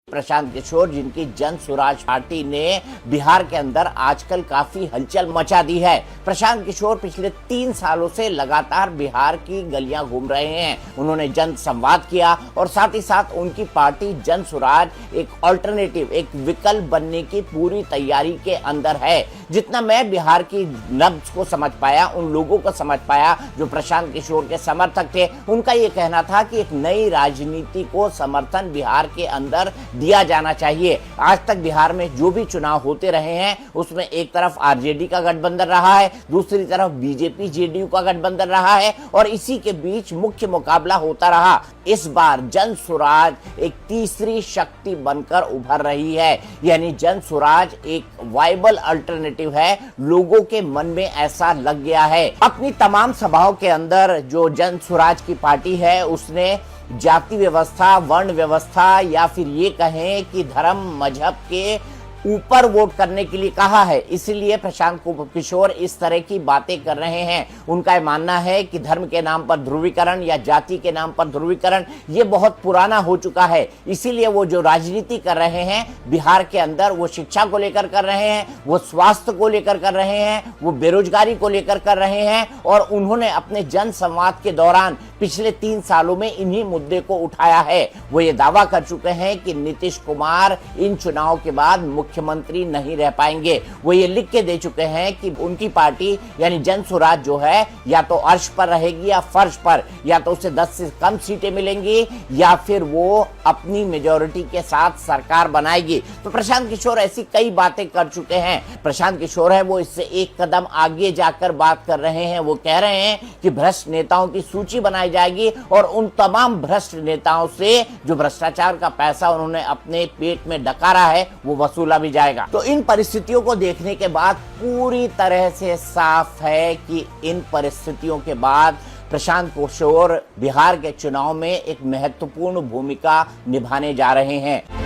प्रशांत किशोर, जिनकी जन स्वराज पार्टी ने बिहार के अंदर आजकल काफी हलचल मचा दी है। प्रशांत किशोर पिछले 3 सालों से लगातार बिहार की गलियां घूम रहे हैं। उन्होंने जन संवाद किया और साथ ही साथ उनकी पार्टी जन स्वराज एक ऑल्टरनेटिव, एक विकल्प बनने की पूरी तैयारी के अंदर है। जितना मैं बिहार की नब्ज को समझ पाया, उन लोगों को समझ पाया जो प्रशांत किशोर के समर्थक थे, उनका ये कहना था कि एक नई राजनीति को समर्थन बिहार के अंदर दिया जाना चाहिए। आज तक बिहार में जो भी चुनाव होते रहे हैं उसमें एक तरफ आरजेडी का गठबंधन रहा है, दूसरी तरफ बीजेपी जेडीयू का गठबंधन रहा है और इसी के बीच मुख्य मुकाबला होता रहा। इस बार जन स्वराज एक तीसरी शक्ति बनकर उभर रही है, यानी जन स्वराज एक वाइबल अल्टरनेटिव है। लोगों के मन में ऐसा लग गया है। अपनी तमाम सभाओं के अंदर जो जन स्वराज की पार्टी है उसने जाति व्यवस्था, वर्ण व्यवस्था या फिर ये कहें कि धर्म मजहब के ऊपर वोट करने के लिए कहा है। इसलिए प्रशांत किशोर इस तरह की बातें कर रहे हैं। उनका मानना है कि धर्म के नाम पर ध्रुवीकरण या जाति के नाम पर ध्रुवीकरण ये बहुत पुराना हो चुका है। इसीलिए वो जो राजनीति कर रहे हैं बिहार के अंदर, वो शिक्षा को लेकर कर रहे हैं, वो स्वास्थ्य को लेकर कर रहे हैं, वो बेरोजगारी को लेकर कर रहे हैं। और उन्होंने अपने जन संवाद के दौरान पिछले 3 सालों में इन्हीं मुद्दे को उठाया है। वो ये दावा कर चुके हैं कि नीतीश कुमार इन चुनाव के बाद मुख्यमंत्री नहीं रह पाएंगे। वो ये लिख के दे चुके हैं कि उनकी पार्टी यानी जन स्वराज जो है या तो अर्श पर रहेगी या फर्श पर, या तो उसे 10 से कम सीटें मिलेंगी या फिर वो अपनी मेजोरिटी के साथ सरकार बनाएगी। तो प्रशांत किशोर ऐसी कई बातें कर चुके हैं। प्रशांत किशोर है वो इससे एक कदम आगे जाकर बात कर रहे हैं। वो कह रहे हैं कि भ्रष्ट नेताओं की सूची बनाई जाएगी और उन तमाम भ्रष्ट नेताओं से जो भ्रष्टाचार का पैसा उन्होंने अपने पेट में डकारा है वो वसूला भी जाएगा। तो इन परिस्थितियों को देखने के बाद पूरी तरह से साफ है कि इन परिस्थितियों के बाद प्रशांत किशोर बिहार के चुनाव में एक महत्वपूर्ण भूमिका निभाने जा रहे हैं।